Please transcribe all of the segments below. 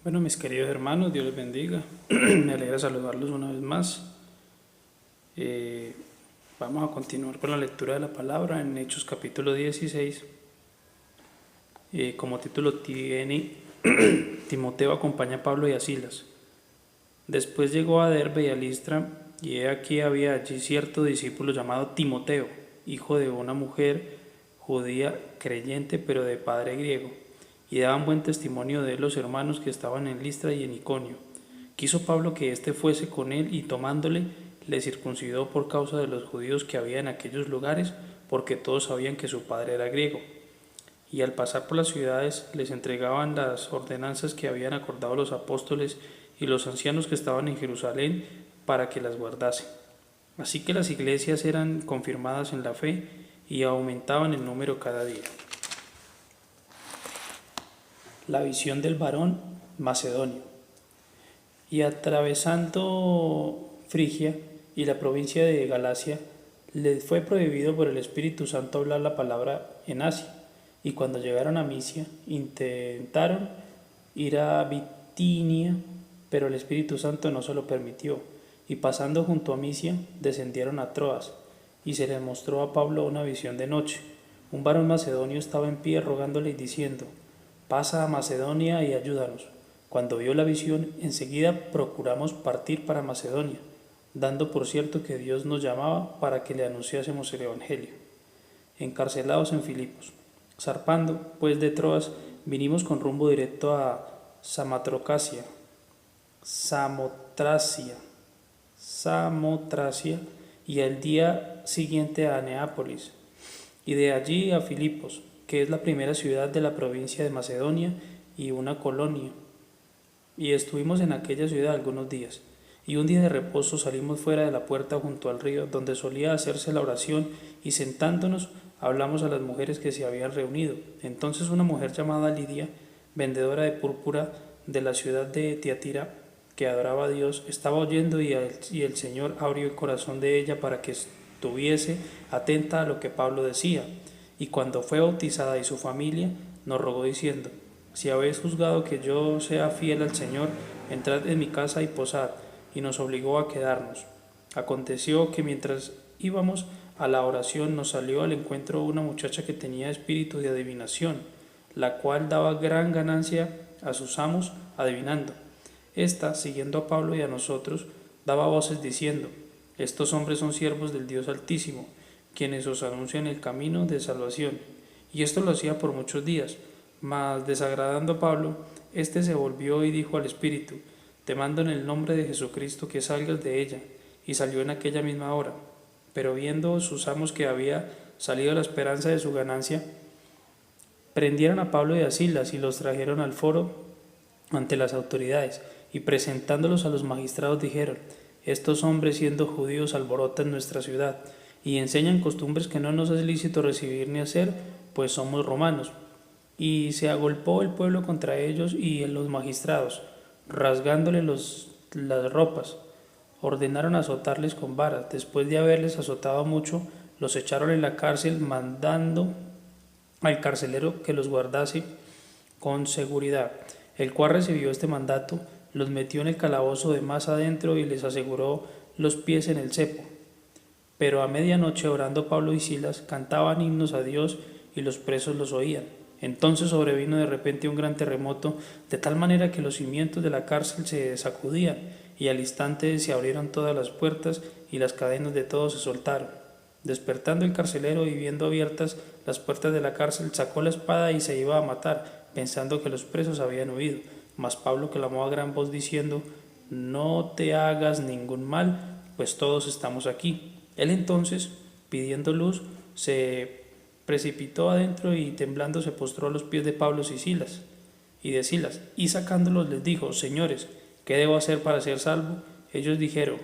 Bueno, mis queridos hermanos, Dios les bendiga. Me alegra saludarlos una vez más. Eh, Vamos a continuar con la lectura de la palabra en Hechos capítulo 16. Como título tiene Timoteo acompaña a Pablo y a Silas. Después llegó a Derbe y a Listra, y he aquí había allí cierto discípulo llamado Timoteo, hijo de una mujer judía creyente pero de padre griego, y daban buen testimonio de él los hermanos que estaban en Listra y en Iconio. Quiso Pablo que éste fuese con él, y tomándole le circuncidó por causa de los judíos que había en aquellos lugares, porque todos sabían que su padre era griego. Y al pasar por las ciudades les entregaban las ordenanzas que habían acordado los apóstoles y los ancianos que estaban en Jerusalén para que las guardasen. Así que las iglesias eran confirmadas en la fe y aumentaban el número cada día. La visión del varón macedonio. Y atravesando Frigia y la provincia de Galacia, les fue prohibido por el Espíritu Santo hablar la palabra en Asia. Y cuando llegaron a Misia, intentaron ir a Bitinia, pero el Espíritu Santo no se lo permitió. Y pasando junto a Misia, descendieron a Troas, y se les mostró a Pablo una visión de noche. Un varón macedonio estaba en pie rogándole y diciendo: pasa a Macedonia y ayúdanos. Cuando vio la visión, enseguida procuramos partir para Macedonia, dando por cierto que Dios nos llamaba para que le anunciásemos el Evangelio. Encarcelados en Filipos. Zarpando, pues, de Troas, vinimos con rumbo directo a Samotracia, y al día siguiente a Neápolis, y de allí a Filipos, que es la primera ciudad de la provincia de Macedonia y una colonia. Y estuvimos en aquella ciudad algunos días. Y un día de reposo salimos fuera de la puerta junto al río, donde solía hacerse la oración, y sentándonos hablamos a las mujeres que se habían reunido. Entonces una mujer llamada Lidia, vendedora de púrpura de la ciudad de Tiatira, que adoraba a Dios, estaba oyendo, y el Señor abrió el corazón de ella para que estuviese atenta a lo que Pablo decía. Y cuando fue bautizada y su familia, nos rogó diciendo: si habéis juzgado que yo sea fiel al Señor, entrad en mi casa y posad. Y nos obligó a quedarnos. Aconteció que mientras íbamos a la oración, nos salió al encuentro una muchacha que tenía espíritu de adivinación, la cual daba gran ganancia a sus amos adivinando. Esta, siguiendo a Pablo y a nosotros, daba voces diciendo: estos hombres son siervos del Dios Altísimo, quienes os anuncian el camino de salvación. Y esto lo hacía por muchos días. Mas, desagradando a Pablo, éste se volvió y dijo al espíritu: te mando en el nombre de Jesucristo que salgas de ella. Y salió en aquella misma hora. Pero viendo sus amos que había salido la esperanza de su ganancia, prendieron a Pablo y a Silas y los trajeron al foro ante las autoridades, y presentándolos a los magistrados dijeron: estos hombres, siendo judíos, alborotan nuestra ciudad y enseñan costumbres que no nos es lícito recibir ni hacer, pues somos romanos. Y se agolpó el pueblo contra ellos y los magistrados, rasgándole las ropas, ordenaron azotarles con varas. Después de haberles azotado mucho, los echaron en la cárcel, mandando al carcelero que los guardase con seguridad, el cual recibió este mandato, los metió en el calabozo de más adentro y les aseguró los pies en el cepo. Pero a medianoche, orando Pablo y Silas, cantaban himnos a Dios, y los presos los oían. Entonces sobrevino de repente un gran terremoto, de tal manera que los cimientos de la cárcel se sacudían, y al instante se abrieron todas las puertas, y las cadenas de todos se soltaron. Despertando el carcelero y viendo abiertas las puertas de la cárcel, sacó la espada y se iba a matar, pensando que los presos habían huido. Mas Pablo clamó a gran voz diciendo: no te hagas ningún mal, pues todos estamos aquí. Él entonces, pidiendo luz, se precipitó adentro y temblando se postró a los pies de Pablo y Silas, y sacándolos les dijo: señores, ¿qué debo hacer para ser salvo? Ellos dijeron: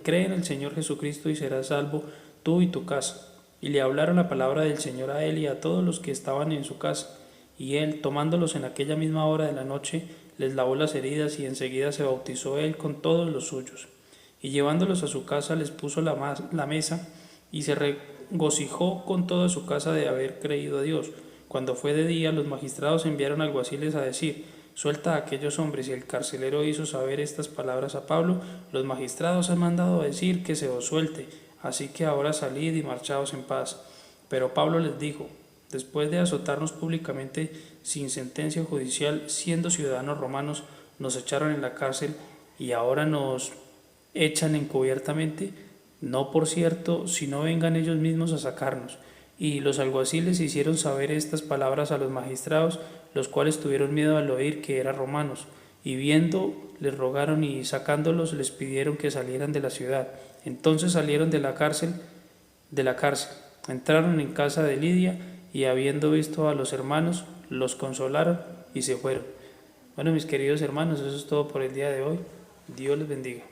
cree en el Señor Jesucristo y serás salvo tú y tu casa. Y le hablaron la palabra del Señor a él y a todos los que estaban en su casa. Y él, tomándolos en aquella misma hora de la noche, les lavó las heridas, y enseguida se bautizó él con todos los suyos. Y llevándolos a su casa les puso la mesa, y se regocijó con toda su casa de haber creído a Dios. Cuando fue de día, los magistrados enviaron alguaciles a decir: suelta a aquellos hombres. Y el carcelero hizo saber estas palabras a Pablo: los magistrados han mandado decir que se os suelte, así que ahora salid y marchaos en paz. Pero Pablo les dijo: después de azotarnos públicamente sin sentencia judicial, siendo ciudadanos romanos, nos echaron en la cárcel y ahora nos echan encubiertamente, no por cierto, si no vengan ellos mismos a sacarnos. Y los alguaciles hicieron saber estas palabras a los magistrados, los cuales tuvieron miedo al oír que eran romanos, y viendo les rogaron, y sacándolos les pidieron que salieran de la ciudad. Entonces salieron de la cárcel, entraron en casa de Lidia, y habiendo visto a los hermanos, los consolaron y se fueron. Bueno, mis queridos hermanos, eso es todo por el día de hoy. Dios les bendiga.